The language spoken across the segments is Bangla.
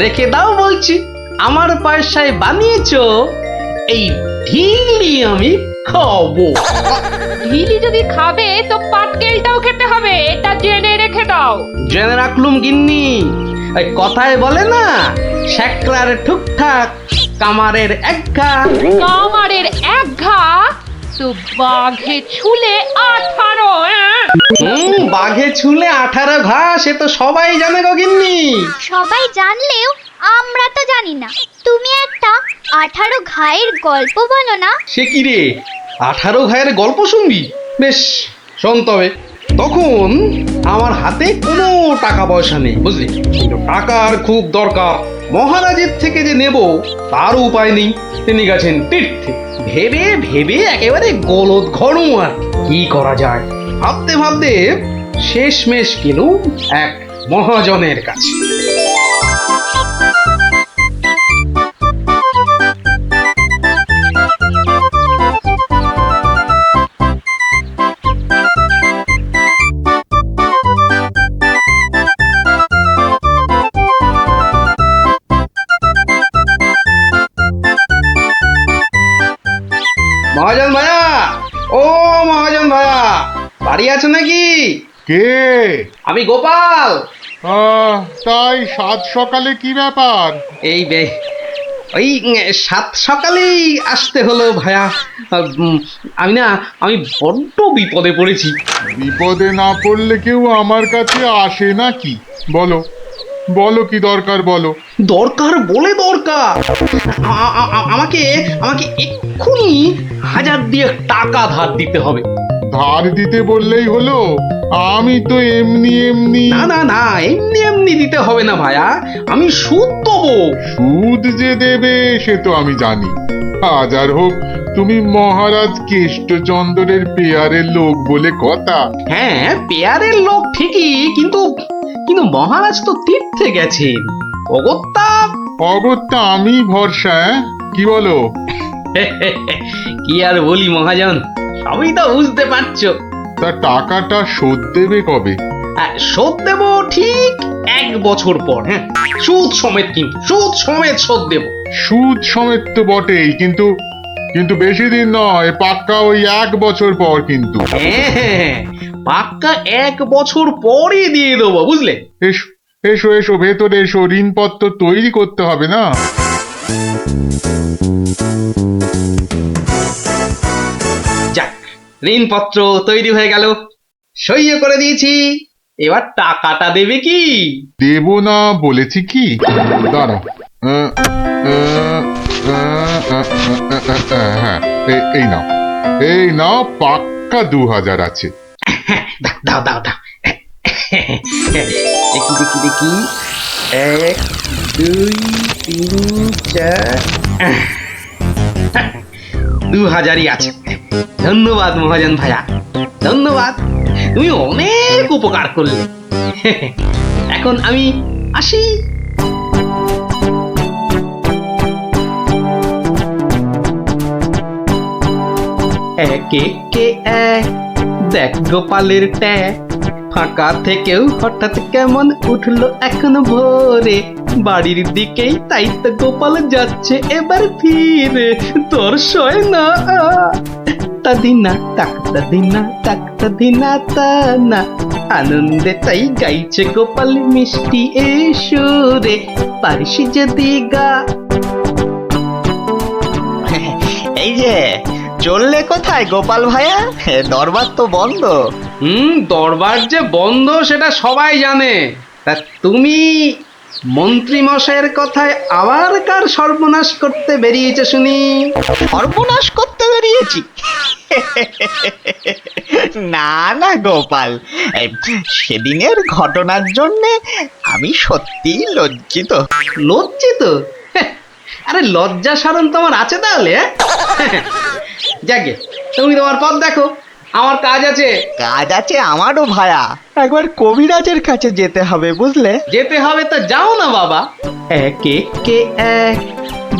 রেখে দাও বলছি। আমার পয়সায় বানিয়েছো এই ঢিলি আমি খাবো। ঢিলি যদি খাবে তো পাটকেলটাও খেতে হবে, এটা জেনে রেখে দাও। জেনে রাখলুম গিন্নি। এই কথায় বলে না, শ্যাকরার ঠুকঠাক কামারের একঘা। কামারের এক ঘা তো বাঘে ছুলে 18। বাঘে ছুলে 18 ঘা, সে তো সবাই জানে গো গিন্নি। সবাই জানলেও আমরা তো জানি না। তুমি একটা 18 ঘায়ের গল্প বলো না। সে কি রে, 18 ঘায়ের গল্প শুনবি? বেশ, শোন তবে। তখন আমার হাতে কোনো টাকা পয়সা নেই, বুঝলি, কিন্তু টাকার খুব দরকার। মহারাজের থেকে যে নেব তার উপায় নেই। তিনি গেছেন তীর্থে। ভেবে ভেবে একেবারে গলদ ঘনু। আর কি করা যায় ভাবতে ভাবতে শেষমেশ গেলুম এক মহাজনের কাছে। মহাজন ভাইয়া, ও মহাজন ভাইয়া, বাড়ি আছে নাকি? কে? আমি গোপাল। তাই সাত সকালে কি ব্যাপার? এই ওই সাত সকালেই আসতে হলো ভাইয়া। আমি বড্ড বিপদে পড়েছি। বিপদে না পড়লে কেউ আমার কাছে আসে নাকি? বলো বলো, কি দরকার বলো। দরকার বলে দরকার। আমাকে আমাকে এক্ষুনি 1000 দিয়ে টাকা ধার দিতে হবে। ধার দিতে বললেই হলো? আমি তো এমনি এমনি। না না না, এমনি এমনি দিতে হবে না ভাইয়া, আমি সুদ দেবো। সুদ যে দেবে সে তো আমি জানি। হাজার হোক, তুমি মহারাজ কেষ্টচন্দ্রের পেয়ারের লোক বলে কথা। হ্যাঁ, পেয়ারের লোক ঠিকই, কিন্তু কিন্তু মহারাজ তো তীর্থে গেছেন। অগত্যা অগত্যা আমি ভরসা। কি বলো? কি আর বলি মহাজন, সবই তো বুঝতে পারছো। তা টাকাটা শোধ দেবে কবে? শোধ দেবো ঠিক 1 বছর পর। হ্যাঁ, সুদ সমেত, কিন্তু সুদ সমেত শোধ দেবো। সুদ সমেত তো বটেই, কিন্তু কিন্তু বেশি দিন নয়, পাক্কা ওই 1 বছর পর কিন্তু। হ্যাঁ, পাক্কা 1 বছর পরই দিয়ে দেবো, বুঝলে। এসো এসো এসো, ভেতরে এসো, ঋণপত্র তৈরি করতে হবে না? যাক, ঋণপত্র তৈরি হয়ে গেল, সইও করে দিয়েছি। এবার টাকাটা দেবে কি? দেব না বলেছি কি? দাঁড়া, হ্যাঁ, এই নাও, এই নাও, পাক্কা 2000 আছে। দাও দাও দাও। দেখি দেখি দেখি, 1 2 3 4, 2000ই আছে। ধন্যবাদ মহাজন ভাইয়া, ধন্যবাদ। তুমি অনেক উপকার করলে। এখন আমি আসি। একে কে এক, দেখ গোপালের ট্যাগ। ফাঁকা থেকেও হঠাৎ কেমন উঠলো এখন ভোরে। বাড়ির দিকেই, তাই তো গোপাল যাচ্ছে এবার ফিরে। তোর সয় না তাদিনা তাকতা দিনা তাকতা দিনা তা না। আনন্দে তাই গাইছে গোপাল মিষ্টি এই সুরে। পারিস যদি গা। এই যে চললে কোথায় গোপাল ভাইয়া? দরবার তো বন্ধ। দরবার যে বন্ধ সেটা সবাই জানে। তা তুমি মন্ত্রী মশাইয়ের কথায় আবার কার সর্বনাশ করতে বেরিয়েছে শুনি? সর্বনাশ করতে বেরিয়েছি? না না গোপাল, সেদিনের ঘটনার জন্য আমি সত্যি লজ্জিত। লজ্জিত? আরে লজ্জা শরম তোমার আছে তাহলে? যাকে, তুমি তোমার পথ দেখো, আমার কাজ আছে। কাজ আছে আমারও ভায়া, একবার কবিরাজের কাছে যেতে হবে বুঝলে। যেতে হবে তো যাও না বাবা। একে কে এক,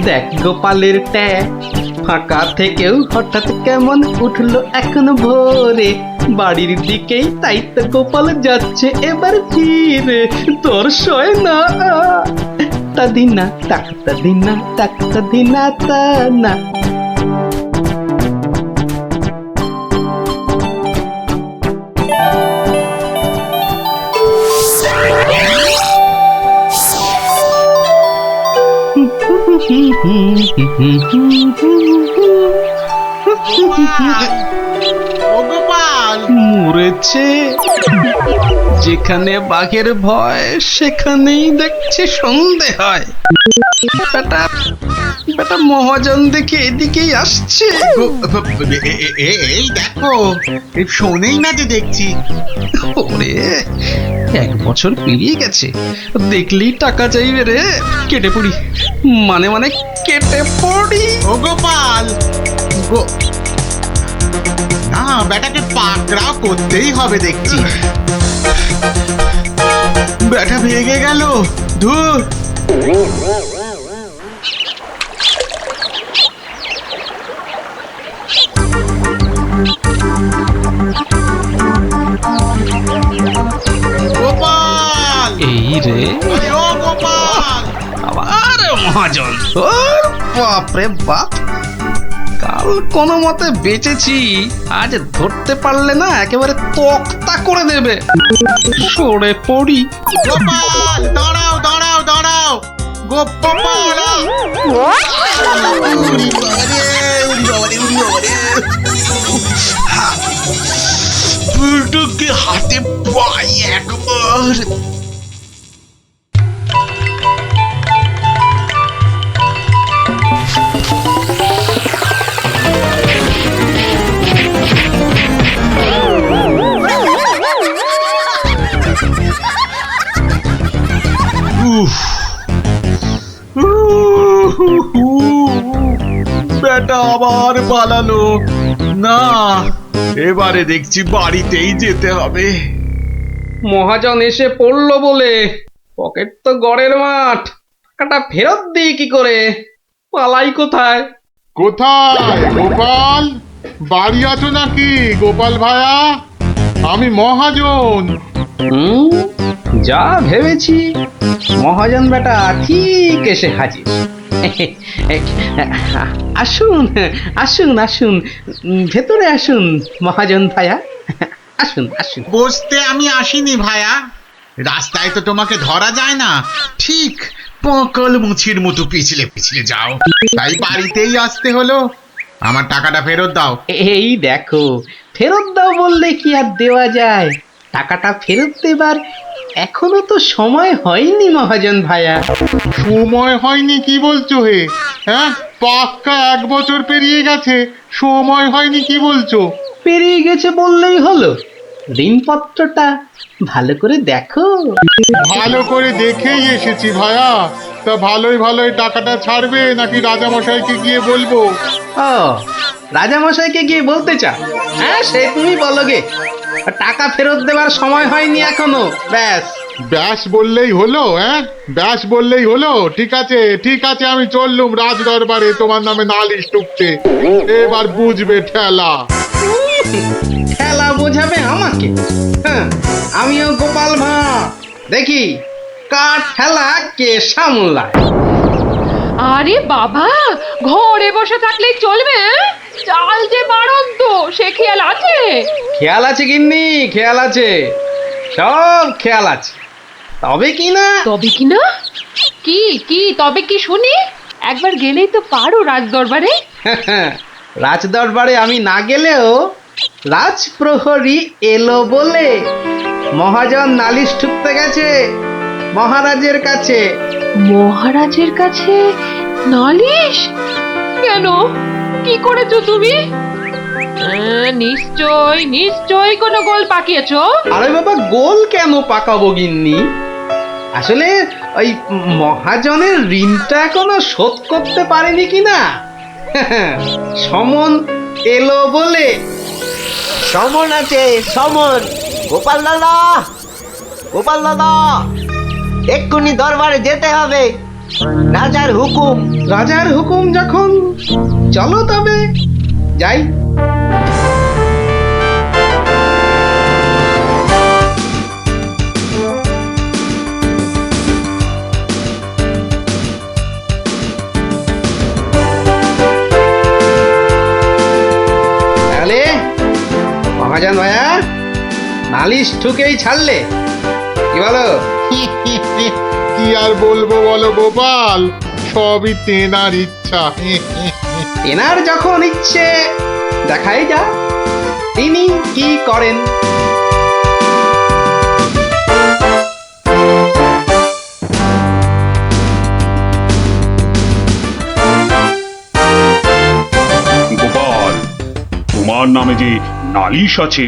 দেখ গোপালের ট্যাগ। ফাঁকা থেকেও হঠাৎ কেমন উঠলো এখন ভোরে। বাড়ির দিকেই তাই তো গোপাল যাচ্ছে এবার ফিরে, তোর সয় না। তা দিনা তাকতা দিনা তাকতা দিনা তা না। মরেছে। যেখানে বাঘের ভয় সেখানেই দেখছি সন্ধে হয়। বেটা বেটা মহাজন দেখে এদিকেই আসছে। এই দেখো, শোনেই না যে দেখছি। ওরে, 1 বছর পেরিয়ে গেছে, দেখলেই টাকা চাইবে রে। কেটে পড়ি, মানে মানে কেটে পড়ি। ও গোপাল, না বেটাকে পাকড়াও করতেই হবে দেখছি। বেটা ভেঙে গেল, ধুর। গোপাল, এই রে, আরে ও গোপাল। আবার মহাজন। ওর বাপরে বাপ, কাল কোনো মতে বেঁচেছি, আজ ধরতে পারলে না একেবারে তক্তা করে দেবে। সরে পড়ি। গোপাল, দাঁড়াও দাঁড়াও দাঁড়াও। গোপাল, বুলটুকে হাতে পাই একবার। বেটা আবার পালালো। না, এবারে দেখছি বাড়িতেই যেতে হবে। মহাজন এসে পড়লো বলে পকেট তো গড়ের মাঠ, টাকাটা ফেরত দিই কি করে? পালাই কোথায়? কোথায় গোপাল? বাড়ি আছো নাকি গোপাল ভায়া? আমি মহাজন। যা ভেবেছি, মহাজন বেটা ঠিক এসে হাজির। আসুন আসুন আসুন, ভেতরে আসুন মহাজন ভায়া, আসুন আসুন। বসতে আমি আসিনি ভায়া, রাস্তায় তো তোমাকে ধরা যায় না, ঠিক পকল মুছির মতো পিছলে পিছলে যাও, তাই বাড়িতেই আসতে হলো। আমার টাকাটা ফেরত দাও। এই দেখো, ফেরত দাও বললে কি আর দেওয়া যায়? টাকাটা ফেরত দেবার এখনো তো সময় হয়নি মহাজন ভায়া। সময় হয়নি কি বলছো হে? হ্যাঁ, পাক্কা 1 বছর পেরিয়ে গেছে, সময় হয়নি কি বলছো? পেরিয়ে গেছে বললেই হলো? ঋণপত্রটা ভালো করে দেখো। ভালো করে দেখেই এসেছি ভায়া। তা ভালোই ভালোই টাকাটা ছাড়বে নাকি রাজামশাইকে গিয়ে বলবো? ও, রাজামশাইকে গিয়ে বলতে চাও? হ্যাঁ, সে তুমি বলো গে। টাকা ফেরত দেবার সময় হয়নি এখনো, ব্যাস। ব্যাস বললেই হলো? হ্যাঁ, ব্যাস বললেই হলো? ঠিক আছে ঠিক আছে, আমি চললুম রাজ দরবারে তোমার নামে নালিশ টুকতে। এবার বুঝবে ঠেলা। খেলা বোঝাবে আমাকে? হ্যাঁ, আমিও গোপাল ভাঁড়, দেখি কার ঠেলা কে সামলায়। আরে বাবা, ঘরে বসে থাকলেই চলবে? চাল যে বাড়ন্ত, সে খেয়াল আছে? খেয়াল আছে গিন্নি, খেয়াল আছে, সব খেয়াল আছে। তবে কি না, তবে কি না? কি কি তবে কি শুনি? একবার গেলেই তো পারো রাজ দরবারে। রাজ দরবারে আমি না গেলেও রাজপ্রহরী এলো বলে মহাজন নালিশ ঠুকতে গেছে মহারাজের কাছে। মহারাজের কাছে নালিশ? কেন, কি করেছো তুমি? নিশ্চয় নিশ্চয় কোনো গোল পাকিয়েছো। আরে বাবা, গোল কেন পাকাবো গিন্নি? আসলে ওই মহাজনের ঋণটা এখনো শোধ করতে পারেনি কিনা। সমন এলো বলে। সমন আছে, সমন। গোপাল দাদা, গোপাল দাদা, এক্ষুনি দরবারে যেতে হবে, রাজার হুকুম। রাজার হুকুম যখন, চলো তবে যাই। মহাজন ভাইয়া, নালিশ ঠুকেই ছাড়লে, কি বলো? কি আর বলবো বলো গোপাল, সবই তেনার ইচ্ছা। এনার যখন ইচ্ছে দেখাই যা তিনি কি করেন। গোপাল, তোমার নামে যে নালিশ আছে,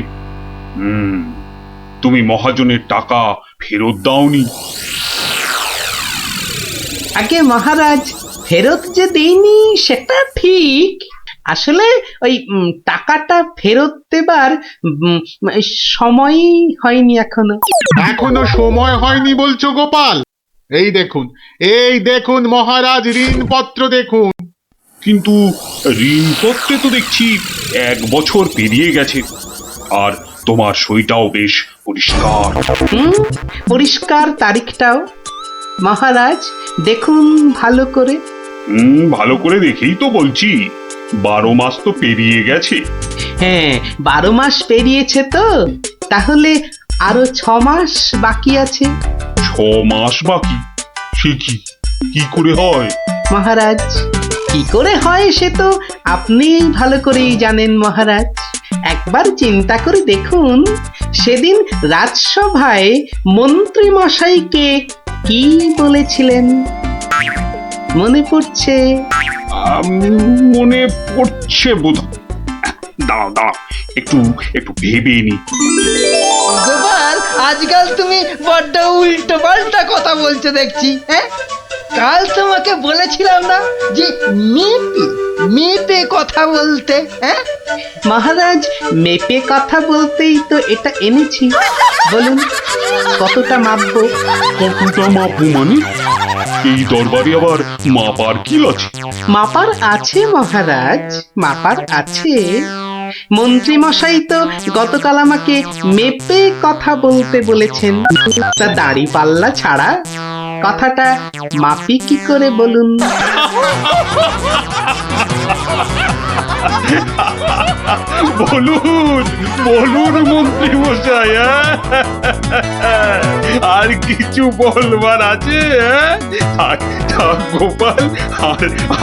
তুমি মহাজনের টাকা ফেরত দাওনি। আগে মহারাজ, ফেরত যে দিইনি সেটা ঠিক, আসলে ওই টাকাটা ফেরত দেবার সময়ই হয়নি এখনো। এখনো সময় হয়নি বলছো গোপাল? এই দেখুন মহারাজ, ঋণপত্র দেখুন। কিন্তু ঋণপত্রে তো দেখছি 1 বছর পেরিয়ে গেছে, আর তোমার সইটাও বেশ পরিষ্কার। পরিষ্কার তারিখটাও। মহারাজ দেখুন ভালো করে। ভালো করে দেখেই তো বলছি, 12 মাস তো পেরিয়ে গেছে। হ্যাঁ, 12 মাস পেরিয়েছে তো, তাহলে আরো 6 মাস বাকি আছে। 6 মাস বাকি? সে কি করে হয়? মহারাজ, কি করে হয় সে তো আপনি ভালো করেই জানেন মহারাজ। একবার চিন্তা করে দেখুন, সেদিন রাজসভায় মন্ত্রী মশাইকে কি বলেছিলেন, মনে পড়ছে? মনে পড়ছে বোধ। দাঁড়াও, একটু ভেবে নি। গোপাল, আজকাল তুমি বড্ড উল্টো পাল্টা কথা বলছো দেখছি। হ্যাঁ, কাল তোমাকে বলেছিলাম না যে মেপে কথা বলতে? হ্যাঁ মহারাজ, মেপে কথা বলতেই তো এটা এনেছি। বলুন কতটা মাপবো? কতটা মাপবো মানে? এই দরবারে আবার মাপার কি আছে? মাপার আছে মহারাজ, মাপার আছে। মন্ত্রী মশাই তো গতকাল আমাকে মেপে কথা বলতে বলেছেন, তা দাড়ি পাল্লা ছাড়া কথাটা মাপি কি করে বলুন? বলুন মন্ত্রী মশাই, আর কিছু বলবার আছে? গোপাল,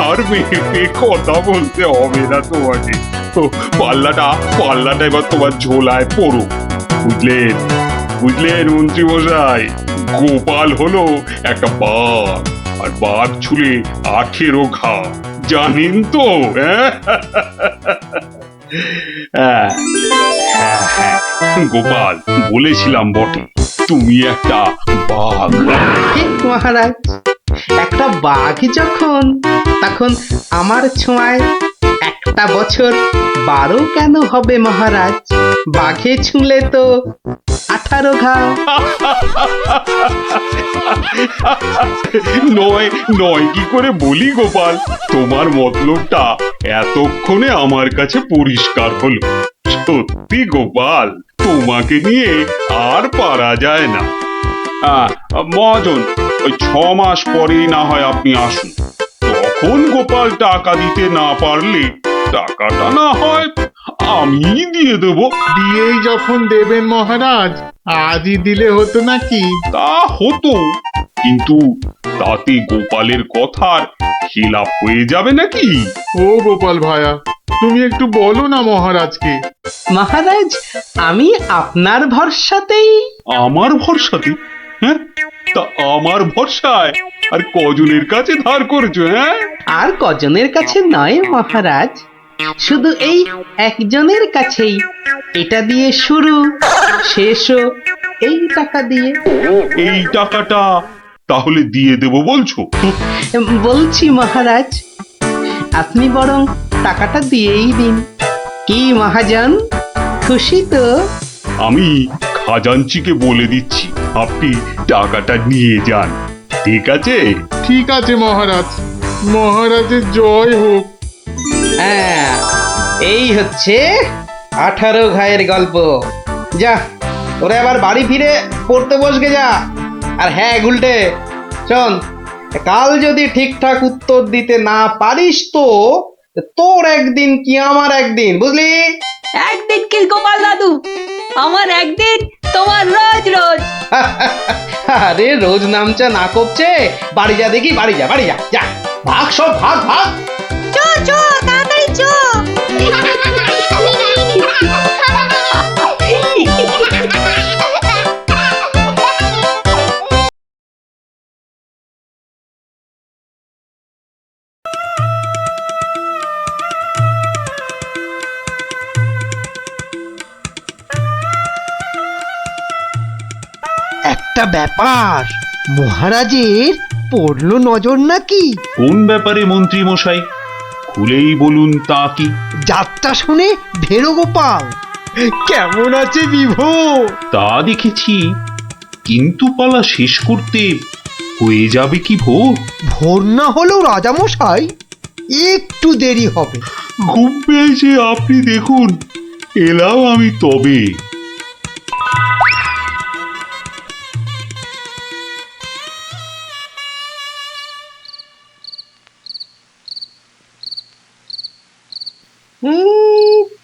আর মেপে কথা বলতে হবে না তোমাকে। পাল্লাটা এবার তোমার ঝোলায় পড়ো। বুঝলেন মন্ত্রী মশাই? গোপাল হলো একটা বাঘ, আর বাঘ ছুলে 18 ঘা, জানেন তো? গোপাল, বলেছিলাম বটে, তুমি একটা বাঘ। ঠিক মহারাজ, একটা বাঘ যখন, তখন আমার ছোঁয়ায় একটা বছর 12 কেন হবে মহারাজ? বাঘে ছুঁলে তো 18 ঘা। নয় কি করে বলি গোপাল? তোমার মতলবটা এতক্ষণে আমার কাছে পরিষ্কার হলো। সত্যি গোপাল, তোমাকে নিয়ে আর পারা যায় না। মহাজন, ওই 6 মাস পরেই না হয় আপনি আসুন। তখন গোপাল টাকা দিতে না পারলে টাকাটা না হয় আমি দিয়ে দেবো। দিয়েই যখন দেবেন মহারাজ, আজই দিলে হতো নাকি? তা হতো, কিন্তু তাতে গোপালের কথার খিলাপ হয়ে যাবে নাকি? ও গোপাল ভায়া, তুমি একটু বলো না মহারাজকে। মহারাজ, আমি আপনার ভরসাতেই। আমার ভরসাতে? হ্যাঁ, তা আমার ভরসায় আর কজনের কাছে ধার করছো? হ্যাঁ, আর কজনের কাছে নয় মহারাজ, শুধু এই একজনের কাছেই। এটা দিয়ে শুরু, শেষও এই টাকা দিয়ে। এই টাকাটা তাহলে দিয়ে দেবো বলছো? বলছি মহারাজ, আপনি বরং টাকাটা দিয়েই দিন। কি মহাজন, খুশি তো? আমি খাজাঞ্চিকে বলে দিচ্ছি, আপনি টাকাটা নিয়ে যান। ঠিক আছে? ঠিক আছে মহারাজ, মহারাজের জয় হোক। হ্যাঁ, এই হচ্ছে 18 ঘায়ের গল্প। যা, ওরে আবার বাড়ি ফিরে পড়তে বসবে যা। আর হ্যাঁ গুলটে, শোন, কাল যদি ঠিকঠাক উত্তর দিতে না পারিস তো তোর একদিন কি আমার একদিন, বুঝলি? একদিন কি গোপাল দাদু, আমার একদিন, তোমার রোজ রোজ। আরে রোজ নামচা না করছে, বাড়ি যা দেখি, বাড়ি যা, বাড়ি যা, যা ভাগ, সব ভাগ, ভাগ। চো চো তাড়াতাড়ি চো। একটা ব্যাপার, মহারাজের পড়লো নজর নাকি? কোন ব্যাপারে মন্ত্রী মশাই, খুলেই বলুন তা কি? যাত্রা শুনে ভেরো গোপাল কেমন আছে বিভো? তা দেখেছি, কিন্তু পালা শেষ করতে হয়ে যাবে কি ভোর? ভোর না হলেও রাজামশাই একটু দেরি হবে। ঘুম পেয়েছে আপনি দেখুন, এলাম আমি তবে।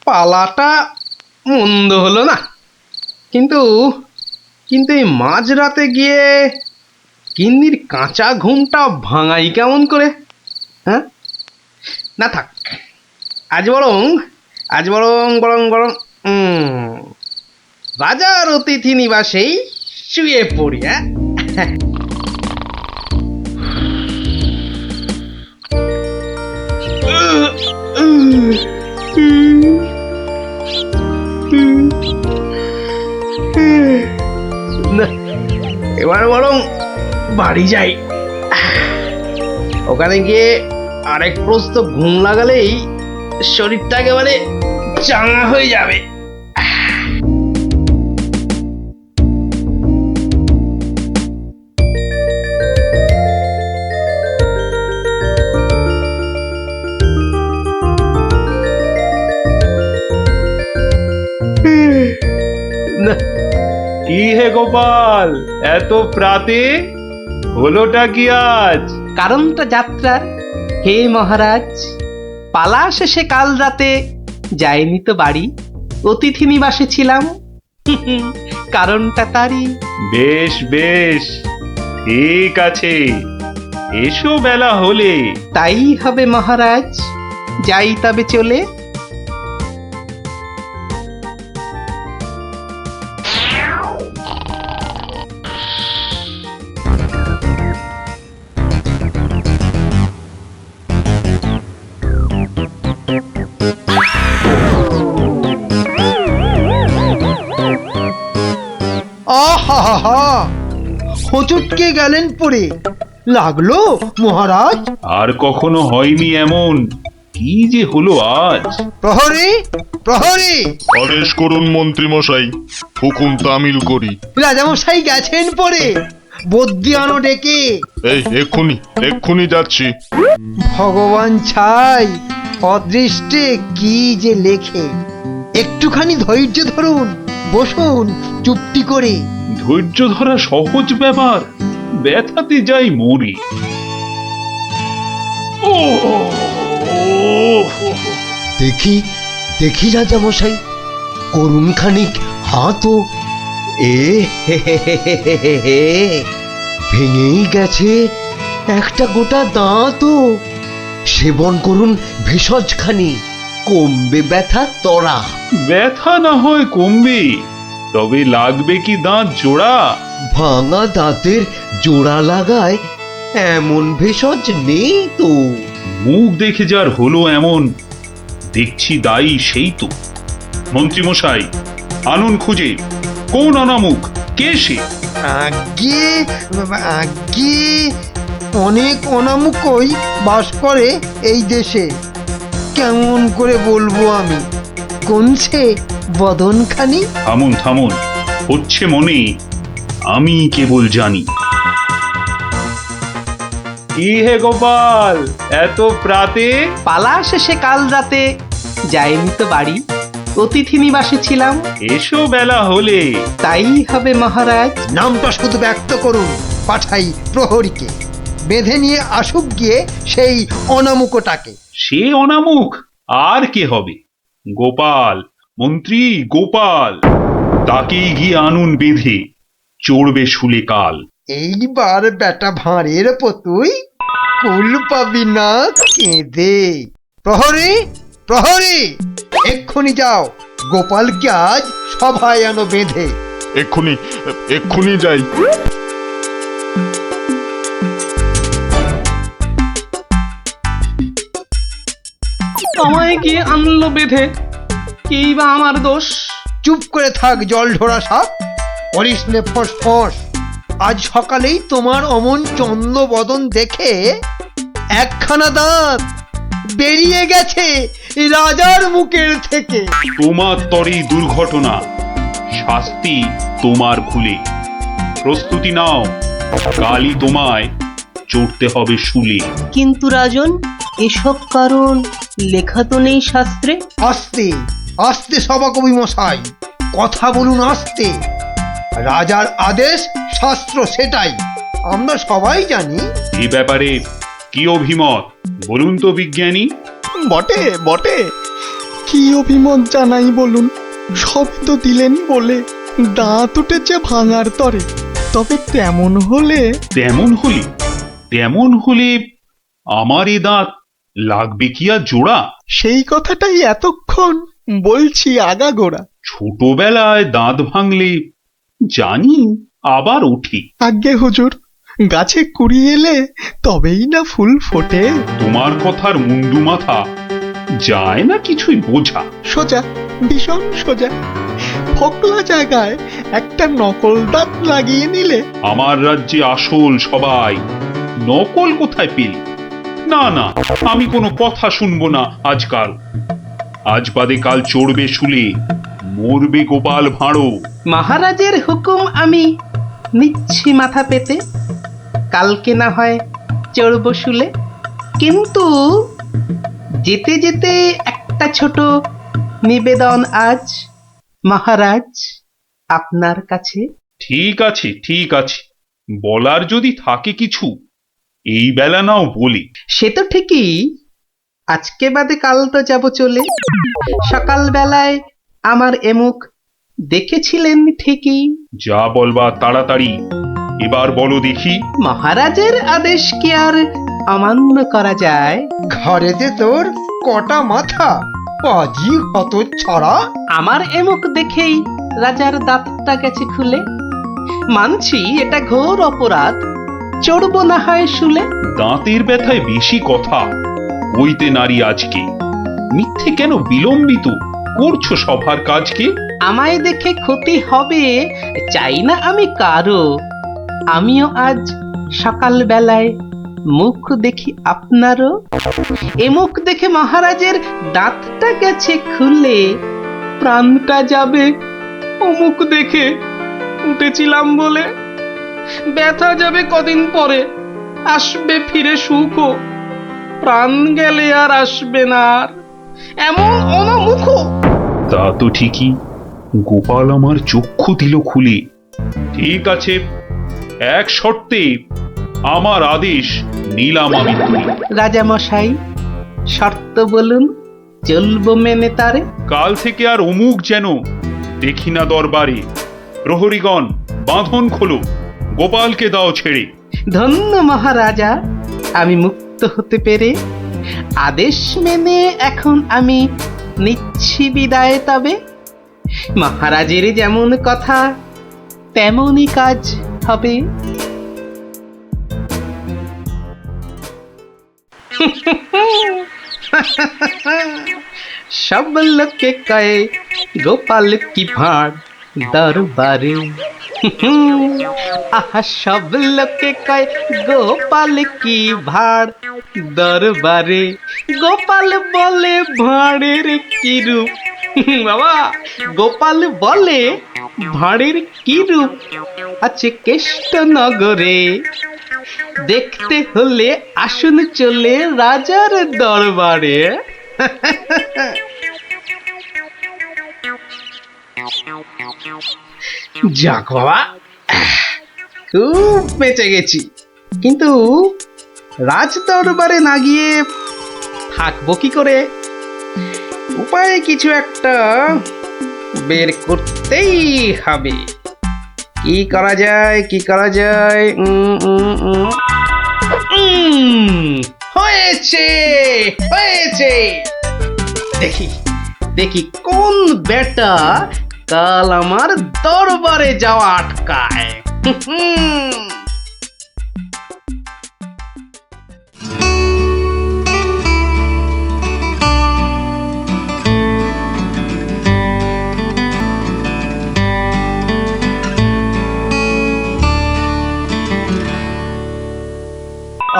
পালাটা মন্দ হলো না, কিন্তু কিন্তু এই মাঝরাতে গিয়ে গিন্নির কাঁচা ঘুমটা ভাঙাই কেমন করে? হ্যাঁ, না থাক, আজ বরং বরং রাজার অতিথি নিবাসেই শুয়ে পড়ি। হ্যাঁ, না, এবার বরং বাড়ি যাই, ওখানে গিয়ে আরেক প্রস্ত ঘুম লাগালেই শরীরটা একেবারে চাঙা হয়ে যাবে। না, কি হে গোপাল, এত প্রাতে হলোটা কি আজ? কারণটা যাত্রার, হে মহারাজ, পালা শেষে কাল রাতে যাইনি তো বাড়ি, অতিথি নিবাসে ছিলাম। কারণটা তারই। বেশ বেশ, ঠিক আছে, এসো বেলা হলে। তাই হবে মহারাজ, যাই তবে চলে। আহা, হোঁচটকে গেলেন পড়ে, লাগলো মহারাজ? আর কখনো হয়নি এমন, কি যে হলো আজ? প্রহরী, প্রহরী! আদেশ করুন মন্ত্রী মশাই, হুকুম তামিল করি। রাজামশাই গেছেন পড়ে, বদ্যি আনো ডেকে। এই এক্ষুনি যাচ্ছি। ভগবান ছাই, অদৃষ্টে কি যে লেখে। একটুখানি ধৈর্য ধরুন, বসুন চুপটি করে। ধৈর্য ধরা সহজ ব্যাপার, ব্যথাতে যাই মরি। দেখি দেখি রাজামশাই, করুন খানিক হাতও। ভেঙেই গেছে একটা গোটা দাঁতও। সেবন করুন ভেষজ খানি, কমবে ব্যথা তরা। ব্যথা না হয় কমবে, তবে লাগবে কি দাঁত জোড়া? ভাঙা দাঁতের জোড়া লাগায় এমন ভেষজ নেই তো। মুখ দেখে যার হলো এমন, দেখছি দায়ী সেই তো। মন্ত্রী মশাই, আনুন খুঁজে, কোন অনামুখ, কে সে? আগে আগে অনেক অনামুকই বাস করে এই দেশে। কেমন করে বলবো আমি, কোনছে বদনখানি? থামুন থামুন, হচ্ছে মনে, আমি কেবল জানি। কি হে গোপাল, এত প্রাতে? পালা শেষে কাল রাতে যাইনি তো বাড়ি, অতিথি নিবাসে ছিলাম। এসো বেলা হলে। তাই হবে মহারাজ। নামটা শুধু ব্যক্ত করুন, পাঠাই প্রহরীকে, বেঁধে নিয়ে আসুক গিয়ে সেই অনামুকটাকে। সে অনামুখ আর কে হবে? গোপাল, মন্ত্রী গোপাল, তাকেই গিয়ে আনুন বেঁধে, চড়বে শুলে কাল। এইবার বেটা ভাঁড়ের পতুই কুল পাবি না কেঁদে। প্রহরী, প্রহরী, এক্ষুনি যাও, গোপালকে আজ সভায় আনো বেঁধে। এক্ষুনি এক্ষুনি যাই। আমায় গিয়ে আনলো বেঁধে, কি বা আমার দোষ? চুপ করে থাক জল ঢোড়া সাপ, করিস নে ফোঁস ফোঁস। আজ সকালেই তোমার অমন চন্দ্র বদন দেখে একখানা দাঁত বেরিয়ে গেছে রাজার মুখের থেকে। তোমার তরেই দুর্ঘটনা, শাস্তি তোমার ভুলে। প্রস্তুতি নাও, কালই তোমায় চড়তে হবে শুলে। কিন্তু রাজন, এসব কারণ লেখা তো নেই শাস্ত্রে। আস্তে আস্তে সভাকবি মশাই, কথা বলুন আস্তে। রাজার আদেশ শাস্ত্র সেটাই, আমরা সবাই জানি। এ ব্যাপারে কি অভিমত বলুন তো বিজ্ঞানী? বটে বটে, কি অভিমত জানাই বলুন? সবই তো দিলেন বলে, দাঁত উঠেছে ভাঙার তরে। তবে তেমন হলে তেমন হলে আমার এ দাঁত লাগবে কি আর জোড়া? সেই কথাটাই এতক্ষণ বলছি আগাগোড়া। ছোটবেলায় দাঁত ভাঙলে জানি আবার ওঠে। আজ্ঞে হুজুর, গাছে কুড়ি এলে তবেই না ফুল ফোটে। তোমার কথার মুন্ডু মাথা যায় না কিছুই বোঝা। সোজা, ভীষণ সোজা। ফোকলা জায়গায় একটা নকল দাঁত লাগিয়ে নিলে। আমার রাজ্যে আসল সবাই, নকল কোথায় পেলি? না না, আমি কোনো কথা শুনবো না আজকাল। আজ বাদে কাল চড়বে শুলে, মরবে গোপাল ভাঁড়ো। মহারাজের হুকুম আমি নিচ্ছি মাথা পেতে, কালকে না হয় চড়ব শুলে। কিন্তু যেতে যেতে একটা ছোট নিবেদন আজ মহারাজ আপনার কাছে। ঠিক আছে ঠিক আছে, বলার যদি থাকে কিছু এই বেলা নাও বলি। সে তো ঠিকই, আজকে বাদে কাল তো যাব চলে। সকাল বেলায় আমার এমুখ দেখেছিলেন ঠিকই। যা বলবা তাড়াতাড়ি এবার বলো দেখি। মহারাজের আদেশ কি আর অমান্য করা যায়? ঘরেতে তোর কটা মাথা, পাজি হত ছড়া। আমার এমুখ দেখেই রাজার দাঁতটা গেছে খুলে। মানছি এটা ঘোর অপরাধ, চড়বো না হয় শুলে। দাঁতের ব্যথায় বেশি কথা হইতে নারী আজকে। মিথ্যে কেন বিলম্বিত করছো সভার কাজকে? আমায় দেখে ক্ষতি হবে চাই না আমি কারো। আমিও আজ সকাল বেলায় মুখ দেখি আপনারও। এ মুখ দেখে মহারাজের দাঁতটা গেছে খুলে, প্রাণটা যাবে ও মুখ দেখে উঠেছিলাম বলে। ব্যথা যাবে কদিন পরে, আসবে ফিরে সুখও। প্রাণ গেলে আর আসবে না আর এমন অনামুখ। তা তো ঠিকই, গোপাল আমার চক্ষু দিল খুলে। ঠিক আছে, এক শর্তে আমার আদেশ নিলাম আমি তুলে। রাজা মশাই, শর্ত বলুন, চলবো মেনে তারে। কাল থেকে আর অমুক যেন দেখি না দরবারে। প্রহরীগণ বাঁধন খোলো, গোপালকে দাও ছেড়ে। ধন্য মহারাজা, আমি মুক্ত হতে পেরে। আদেশ মেনে এখন আমি নিচ্ছি বিদায়। তবে মহারাজের যেমন কথা তেমনই কাজ হবে। সব লোকে কয়ে গোপাল কি ভাঁড় দরবারে। আহা, সব লোকে কয় গোপাল কি ভাঁড় দরবারে। গোপাল বলে ভাঁড়ের কি রূপ। বাবা, গোপাল বলে ভাঁড়ের কি রূপ আছে কেষ্ট নগরে। দেখতে হলে আসুন চলে রাজার দরবারে। যাক বাবা, খুব বেঁচে গেছি। কিন্তু রাজ দরবারে না গিয়ে থাকবো কি করে? উপায় কিছু একটা বের করতেই হবে। কি করা যায়, কি করা যায়? হয়েছে, হয়েছে। দেখি দেখি কোন বেটা কাল আমার দরবারে যাওয়া আটকায়।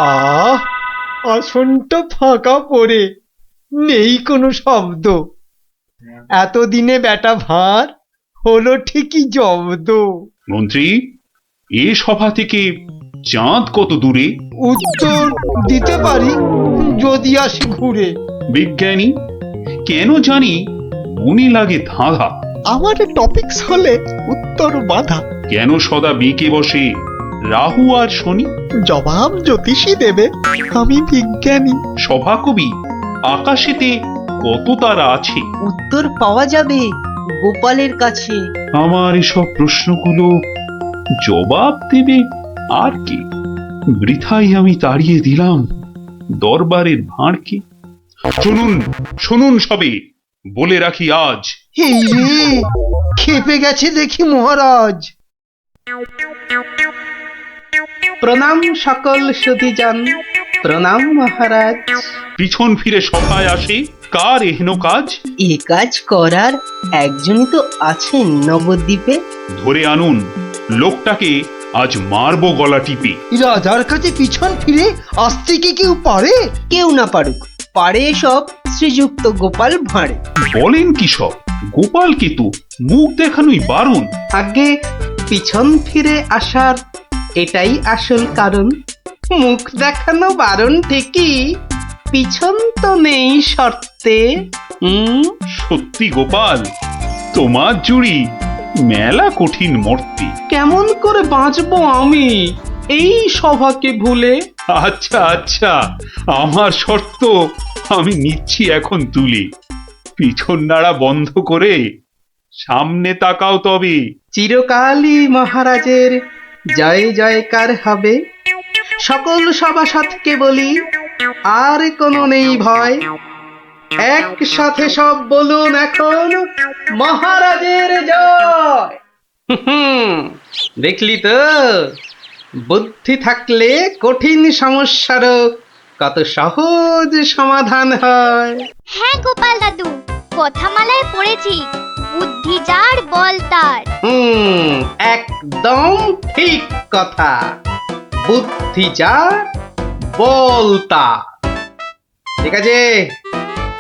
আহ, আসনটা ফাঁকা পড়ে নেই কোনো শব্দ। এতদিনে বেটা ভাঁড় হলো ঠিকই জব্দ। মন্ত্রী, এ সভা থেকে চাঁদ কত দূরে? উত্তর দিতে পারি যদি আসি ঘুরে। বিজ্ঞানী, কেন জানি মনে লাগে ধাঁধা। আমার টপিকস হলে উত্তর বাধা। কেন সদা বেঁকে বসে রাহু আর শনি? জবাব জ্যোতিষী দেবে, আমি বিজ্ঞানী। সভাকবি, আকাশেতে কত তারা আছে? উত্তর পাওয়া যাবে গোপালের কাছে। আমার এসব প্রশ্নগুলো জবাব দেবে আর কে? বৃথাই আমি তাড়িয়ে দিলাম দরবারের ভাঁড়কে। শুনুন, শুনুন সবে, বলে রাখি আজ। এই রে, খেপে গেছে দেখি মহারাজ। প্রণাম সকল সুধীজন, প্রণাম মহারাজ। পিছন ফিরে সভায় আসে কার এহেন কাজ? এ কাজ করার একজনই তো আছেন নবদ্বীপে। ধরে আনুন লোকটাকে, আজ মারবো গলা টিপে। রাজার কাছে পিছন ফিরে আসতে কি কেউ পারে? কেউ না পারুক, পারে সব শ্রীযুক্ত গোপাল ভাঁড়ে। বলেন কি সব? গোপালকে তো মুখ দেখানোই বারণ। আগে পিছন ফিরে আসার এটাই আসল কারণ। মুখ দেখানো বারণ ঠিকই, পিছন তো নেই শর্তে। সত্যি গোপাল, তোমার জুড়ি মেলা কঠিন মর্তে। কেমন করে বাঁচবো আমি এই সভাকে ভুলে? আচ্ছা আচ্ছা, আমার শর্ত আমি নিচ্ছি এখন তুলে। পিছন নাড়া বন্ধ করে সামনে তাকাও তবে। চিরকালই মহারাজের জয় জয়কার হবে। সকল সভাসদকে বলি, আর কোনো নেই ভয়। একসাথে সব বলুন এখন, মহারাজের জয়। দেখলি তো, বুদ্ধি থাকলে কঠিন সমস্যারও কত সহজ সমাধান হয়। হ্যাঁ গোপাল দাদু, কথামালায় পড়েছি, বুদ্ধি যার বল তার। একদম ঠিক কথা। বুদ্ধি যার বল তার। ঠিক আছে,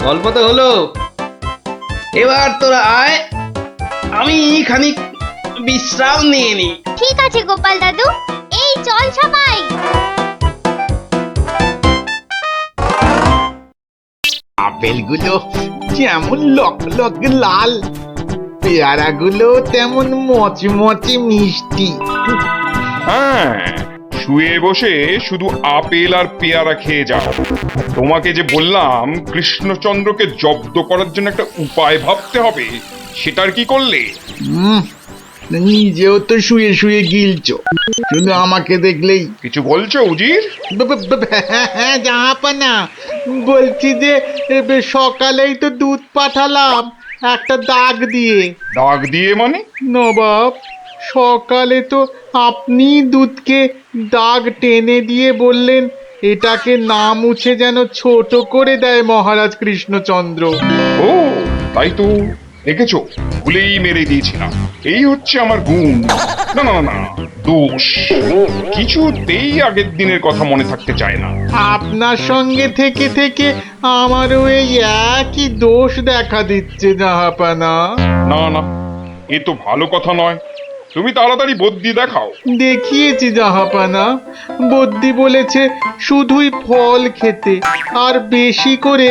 গল্প তো হলো, এবার তোরা আয়, আমি খানিক বিশ্রাম নিয়ে নি। ঠিক আছে গোপাল দাদু, এই চল সবাই। আপেলগুলো যেমন লক লক লাল, পেয়ারাগুলো তেমন মচমচে মিষ্টি। হ্যাঁ, শুয়ে বসে শুধু আপেল আর পেয়ারা খেয়ে যাও। তোমাকে যে বললাম কৃষ্ণচন্দ্রকে জব্দ করার জন্য একটা উপায় ভাবতে হবে, সেটার কি করলে? নিজেও তো শুয়ে শুয়ে গিলছো, শুধু আমাকে দেখলেই। কিছু বলছো উজির? হ্যাঁ জাহাপানা, বলছি যে সকালেই তো দুধ পাঠালাম একটা দাগ দিয়ে। দাগ দিয়ে মানে? নবাব, সকালে তো আপনি দুধকে দাগ টেনে দিয়ে বললেন এটাকে না মুছে যেন ছোট করে দেয় মহারাজ কৃষ্ণচন্দ্র। ও তাই তো, দেখেছো, ভুলেই মেরে দিয়েছিলাম। এই হচ্ছে আমার গুণ। না না না, দোষ। কিছুতেই আগের দিনের কথা মনে থাকতে চায় না। আপনার সঙ্গে থেকে থেকে আমারও এই একই দোষ দেখা দিচ্ছে জাহাপানা। না না, এ তো ভালো কথা নয়। তুমি তাড়াতাড়ি বদ্যি দেখাও। দেখিয়েছি জাহাপানা, বদ্যি বলেছে শুধুই ফল খেতে, আর বেশি করে,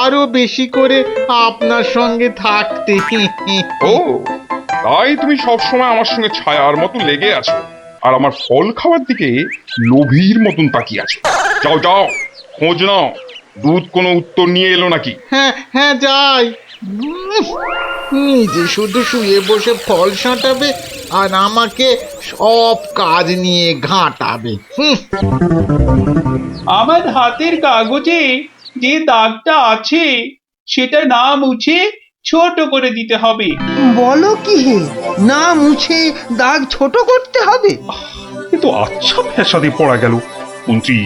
আরো বেশি করে আপনার সঙ্গে থাকতে। ও তাই তুমি সবসময় আমার সঙ্গে ছায়ার মতো লেগে আছো, আর আমার ফল খাওয়ার দিকে লোভীর মতন তাকিয়ে আছো। যাও যাও, খোঁজ নাও দুধ কোনো উত্তর নিয়ে এলো নাকি। হ্যাঁ হ্যাঁ যাই। নিজে শুধু শুয়ে বসে ফল সাঁটাবে আর আমাকে সব কাজ নিয়ে ঘাঁটাবে। আমার হাতের কাগজে যে দাগটা আছে সেটা না মুছে ছোট করে দিতে হবে। বলো কি হে, না মুছে দাগ ছোট করতে হবে? এ তো আচ্ছা ফ্যাসাদে পড়া গেল। মন্ত্রী,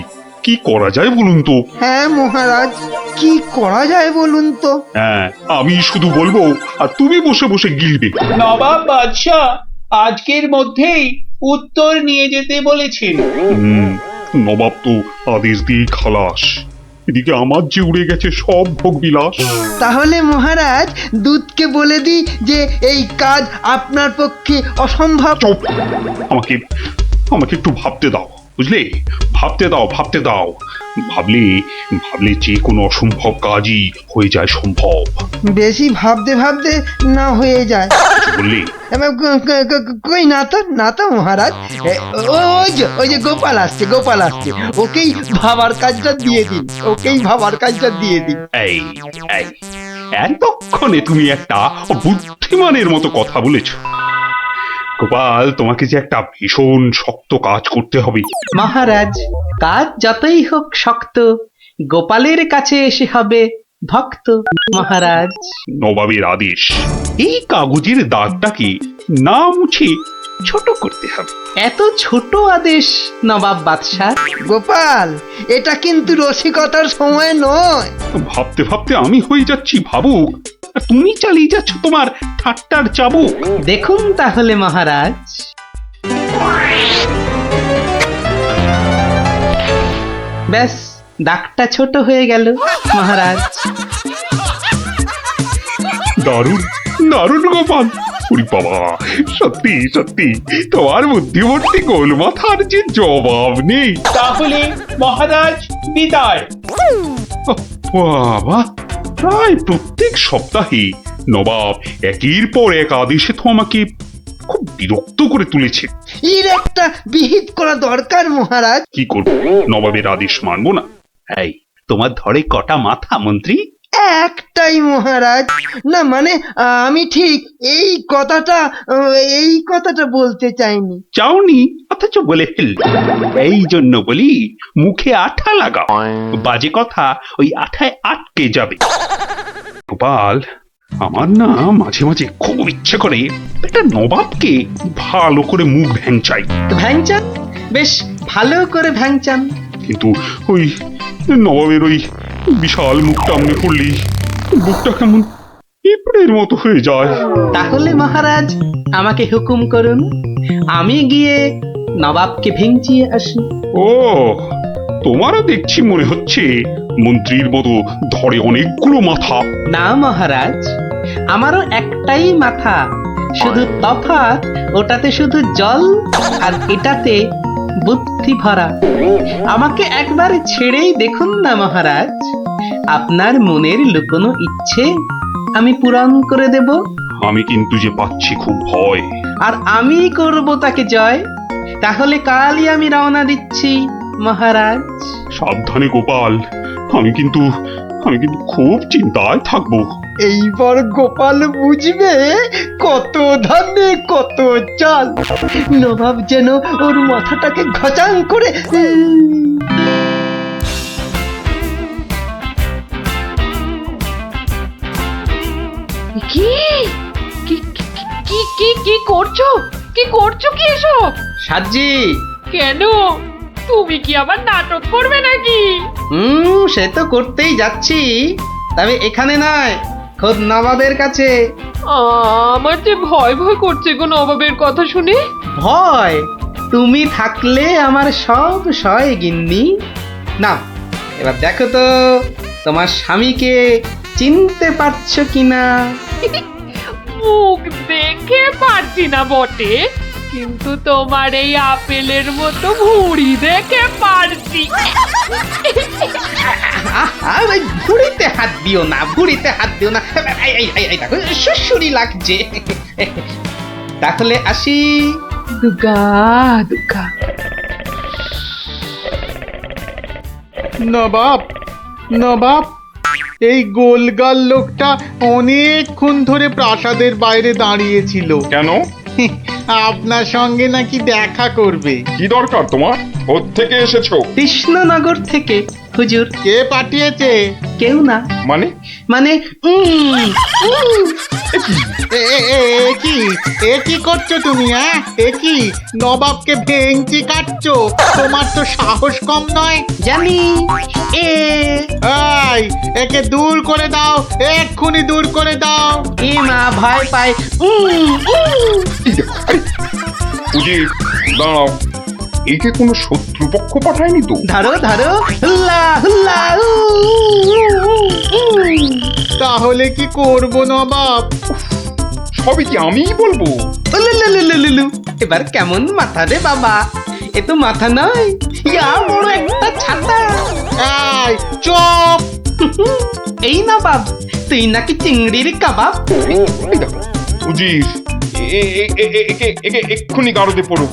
কি করা যায় বলুন তো? হ্যাঁ মহারাজ, কি করা যায় বলুন তো? হ্যাঁ, আমি শুধু বলবো আর তুমি বসে বসে গিলবে। নবাব বাদশাহ আজকের মধ্যেই উত্তর নিয়ে যেতে বলেছেন। নবাব তো আদেশ দিয়ে খালাস। এদিকে আমার যে উড়ে গেছে সব ভোগ বিলাস। তাহলে মহারাজ দূতকে বলে দিই যে এই কাজ আপনার পক্ষে অসম্ভব। চুপ! আমাকে আমাকে একটু ভাবতে দাও, বুঝলে? ভাবতে দাও। ভাবলে যে কোনো অসম্ভব কাজই হয়ে যায় সম্ভব। বেশি ভাবতে ভাবতে না হয়ে যায়। বললে কই না তো মহারাজ, ওই যে গোপাল আসছে। ওকেই ভাবার কাজটা দিয়ে দিন। এই এতক্ষণে তুমি একটা বুদ্ধিমানের মতো কথা বলেছ। গোপাল, তোমাকে যে একটা ভীষণ শক্ত কাজ করতে হবে। মহারাজ, কাজ যতই হোক শক্ত, গোপালের কাছে এসে হবে ভক্ত। মহারাজ, নবাবের আদেশ, এই কাগজের দাগটাকে না মুছে ছোট করতে হবে। এত ছোট আদেশ নবাব বাদশাহ? গোপাল, এটা কিন্তু রসিকতার সময় নয়। ভাবতে ভাবতে আমি হয়ে যাচ্ছি ভাবুক, আর তুমি চালিয়ে যাচ্ছ তোমার ঠাট্টার চাবুক। দেখুন তাহলে মহারাজ। ব্যাস, দাগটা ছোট হয়ে গেল মহারাজ। দারুণ গোপাল! ওরে বাবা, সত্যি তোমার বুদ্ধিমতী গোল মাথার যে জবাব নেই। তাহলে মহারাজ বিদায়। বাবা, প্রায় প্রত্যেক সপ্তাহে নবাব একের পর এক আদেশে তো আমাকে খুব বিরক্ত করে তুলেছে। এর একটা বিহিত করা দরকার মহারাজ। কি করব? নবাবের আদেশ মানবো না? এই, তোমার ধরে কটা মাথা মন্ত্রী? একটাই মহারাজ। না মানে আমি ঠিক এই কথাটা বলতে চাইনি। চাওনি অথচ বলে ফেল। এই জন্য বলি, মুখে আঠা লাগাও। বাজে কথা ওই আঠায় আটকে যাবে। গোপাল, আমার না মাঝে মাঝে খুব ইচ্ছে করে একটা নবাবকে ভালো করে মুখ ভ্যাংচাই। ভ্যাংচান, বেশ ভালো করে ভ্যাংচান। কিন্তু ওই নবাবের ওই বিশাল মুখটা মনে পড়লেই বুকটা কেমন পিঁপড়ের মতো হয়ে যায়। তাহলে মহারাজ আমাকে হুকুম করুন, আমি গিয়ে নবাবকে ভেঙচিয়ে আসি। ও, তোমারও দেখছি মনে হচ্ছে মন্ত্রীর মতো ধরে অনেকগুলো মাথা। না মহারাজ, আমারও একটাই মাথা, শুধু তফাৎ ওটাতে শুধু জল আর এটাতে বুদ্ধি ভরা। আমাকে একবার ছেড়েই দেখুন না মহারাজ, আপনার মনের লুকোনো ইচ্ছে আমি পূরণ করে দেব। আমি কিন্তু যে পাচ্ছি খুব ভয়। আর আমি করব তাকে জয়। তাহলে কালই আমি রওনা দিচ্ছি মহারাজ। সাবধানে গোপাল, আমি কিন্তু খুব চিন্তায় থাকবো। এইবার গোপাল বুঝবে কত ধানে কত চাল। নবাব যেন ওর মাথাটাকে ঘচাং করে কি কি কি কি কি করছো? কি এসব? সাজি, কেন? তুমি কি আবার নাটক করবে নাকি? সে তো করতেই যাচ্ছি, তবে এখানে নয়, খোদ নবাবের কাছে। আমার যে ভয় করছে গো নবাবের কথা শুনে। ভয়? তুমি থাকলে আমার সব সয় গিন্নি। না, এবার দেখো তো তোমার স্বামীকে চিনতে পারছো কিনা। মুখ দেখে পারছি না বটে, কিন্তু তোমার এই আপেলের মতো ভুঁড়ি দেখে পারছি। ভুড়িতে হাত দিও না, দেখো সুসুরি লাগছে। তাহলে আসি। দুগা দুগা। নবাব, এই গোলগাল লোকটা অনেকক্ষণ ধরে প্রাসাদের বাইরে দাঁড়িয়েছিল। কেন? আপনার সঙ্গে নাকি দেখা করবে। কি দরকার তোমার? থেকে এসেছো? কৃষ্ণনগর থেকে হুজুর। কে পাঠিয়েছে? কেউ না। মানে? মানে এ কি করছো তুমি? হ্যাঁ, এ কি নবাবকে ভেঙচি কাটছো? তোমার তো সাহস কম নয়। জানি। এই, একে দূর করে দাও, এক্ষুনি দূর করে দাও। এ মা ভয় পায়। উজির দাঁড়াও, একে কোনো শত্রুপক্ষ পাঠায়নি তো? ধরো ধরো, হুল্লা হুল্লা। তাহলে কি করবো নবাব? সবই কি আমিই বলবো? এবার কেমন মাথা রে বাবা? এ তো মাথা নয়, ইয়া বড় একটা ছাতা। এই চুপ! এই না বাব, তুই নাকি চিংড়ির কাবাব। উজির, একে এক্ষুনি গারদে পড়ো।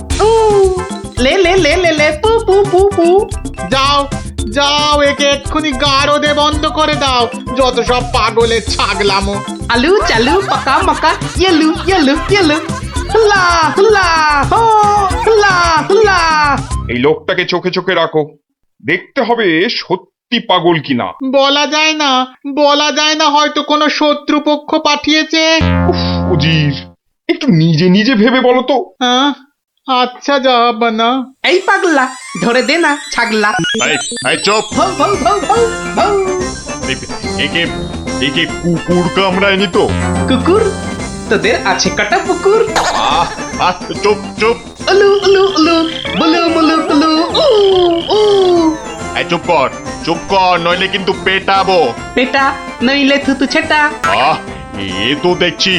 লে লে লে লে লে পু পু পু পু। যাও যাও, একে এক্ষুনি গারদে বন্ধ করে দাও। যত সব পাগলের ছাগলামো। আলু চালু পাকা মাকা ইয়েলু ইয়েলু ইয়েলু। হুল্লা হুল্লা হো, হুল্লা হুল্লা। এই লোকটাকে চোখে চোখে রাখো, দেখতে হবে সত্যি পাগল কিনা। বলা যায় না, বলা যায় না, হয়তো কোনো শত্রুপক্ষ পাঠিয়েছে। উজির, একটু নিজে নিজে ভেবে বলো তো। হ্যাঁ, আচ্ছা জাহাপানা। এই পাগলা, ধরে দে না ছাগলা। চুপ! ভৌ ভৌ ভৌ ভৌ ভৌ। একে কুকুর কামড়ায়নি তো? কুকুর? তোদের আছে কটা পুকুর? চুপ চুপ! উলু উলু উলু, বুলু মুলু উলু উ উ। চুপ কর, নইলে কিন্তু পেটাবো। পেটা নইলে থুতু ছেটা। এ তো দেখছি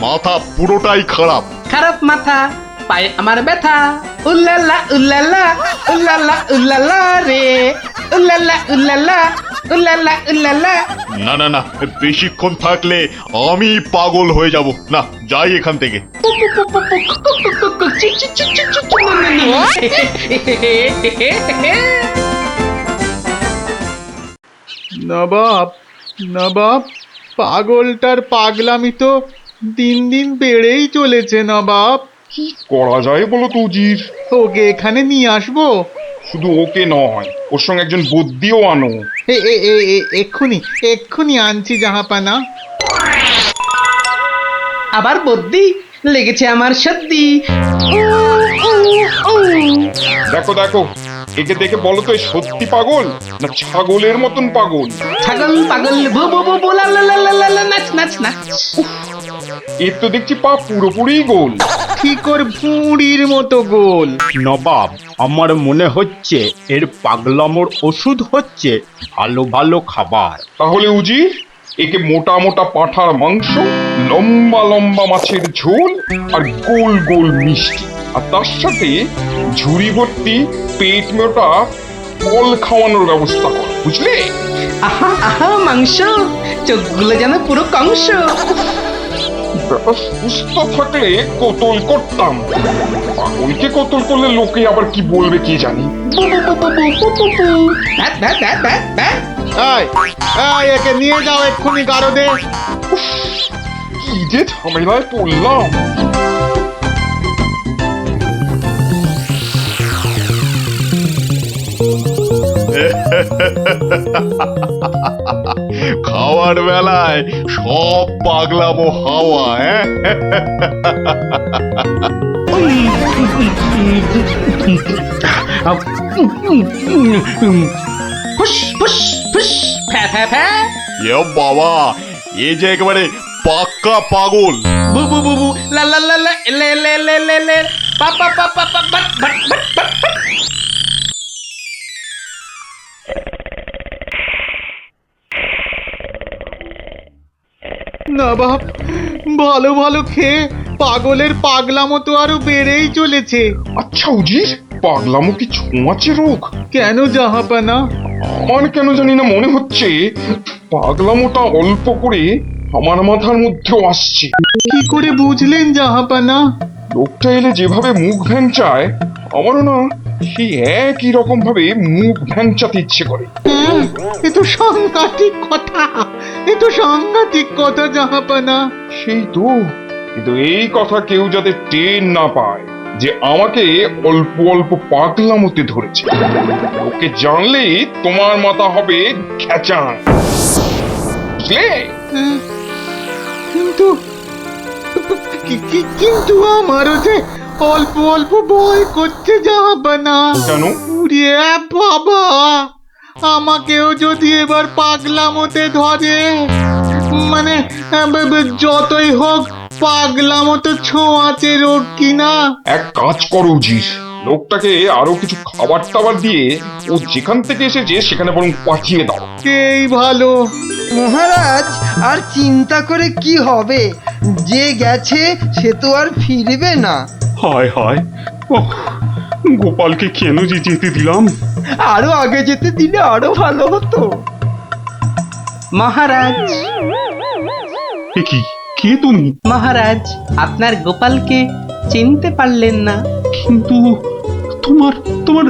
মাথা পুরোটাই খারাপ। খারাপ মাথা, পায়ে আমার ব্যথা। উল্লালা উল্লালা, উল্লালা উল্লালা রে। উল্লালা উল্লালা, উল্লালা উল্লালা। না না না, বেশিক্ষণ থাকলে আমি পাগল হয়ে যাব। না, যাই এখান থেকে। নবাব, নবাব, পাগলটার পাগলামি তো দিন দিন বেড়েই চলেছে নবাব। কি করা যায় বলো তো উজির? ওকে এখানে নিয়ে আসবো? শুধু ওকে নয়, ওর সঙ্গে একজন বদ্যিও আনো। এক্ষুনি এক্ষুনি আনছি জাহাপানা। আবার বদ্যি লেগেছে আমার সর্দি। দেখো দেখো, একে দেখে বলো তো, সত্যি পাগল না ছাগলের মতন পাগল? ছাগল পাগল ভু ভু ভু ভু লা লা লা লা লা, নাচ নাচ নাচ। এর তো দেখছি পা পুরোপুরি গোল। ঠিকর ভুঁড়ির মতো গোল। নবাব, আমার মনে হচ্ছে এর পাগলামোর ওষুধ হচ্ছে ভালো ভালো খাবার। তাহলে উজির, একে মোটা মোটা পাঁঠার মাংস, লম্বা লম্বা মাছের ঝোল, আর গোল গোল মিষ্টি, আর তার সাথে ঝুড়ি ভর্তি পেট মোটা ফল খাওয়ানোর ব্যবস্থা কর, বুঝলে? আহা আহা মাংস, চোখগুলো যেন পুরো কংস। ব্যাপার সুস্থ থাকলে কতল করতাম, পাগলকে কতল করলে লোকে আবার কি বলবে কে জানি। একে নিয়ে যাও এক্ষুনি গারদে। কি যে ঝামেলায় পড়লাম। খাওয়ার বেলায় সব পাগলামো হাওয়া। ফুস ফুস ফুস, ফ্যা ফ্যা ফ্যা। বাবা, এ যে একেবারে পাক্কা পাগল। বু বু বু বু, লা লা লা লা, লে লে লে লে লে, পা পা পা পা পা, বাট বাট বাট বাট। নবাব, ভালো ভালো খেয়ে পাগলের পাগলামো তো আরো বেড়েই চলেছে। আচ্ছা উজির, পাগলামো কি ছোঁয়াচে রোগ? কেন জাহাপানা? আমার কেন জানি না মনে হচ্ছে পাগলামোটা অল্প করে আমার মাথার মধ্যেও আসছে। কি করে বুঝলেন জাহাপানা? লোকটা এলে যেভাবে মুখ ভ্যাংচায়, আমারও না সেই একই রকম ভাবে মুখ ভ্যাংচাতে ইচ্ছে করে। এ তো সাংঘাতিক কথা, এ তো সাংঘাতিক কথা জাহাপানা। সেই তো, কিন্তু এই কথা কেউ যাতে টের না পায় যে আমাকে অল্প অল্প পাগলামোতে ধরেছে, ওকে জানলেই তোমার মাথা হবে খেচান, বুঝলে? কিন্তু কিন্তু আমারও যে অল্প অল্প ভয় করছে জাহাপানা। কেন? উড়ে বাবা, আমাকেও যদি এবার পাগলামোতে ধরে, মানে যতই হোক পাগলামোতে ছোঁয়াচে রোগ কিনা। এক কাজ করো উজির, লোকটাকে আরো কিছু খাবার টাবার দিয়ে ও যেখান থেকে এসেছে সেখানে বরং পাঠিয়ে দাও। এই ভালো। মহারাজ, আর চিন্তা করে কি হবে? যে গেছে সে তো আর ফিরবে না। হায় হায়, ওহ, গোপালকে কেন যে যেতে দিলাম? আরো আগে যেতে দিলে আরো ভালো হতো। মহারাজ, এ কি, কে তুমি? মহারাজ, আপনার গোপালকে চিনতে পারলেন না? কিন্তু তোমার তোমার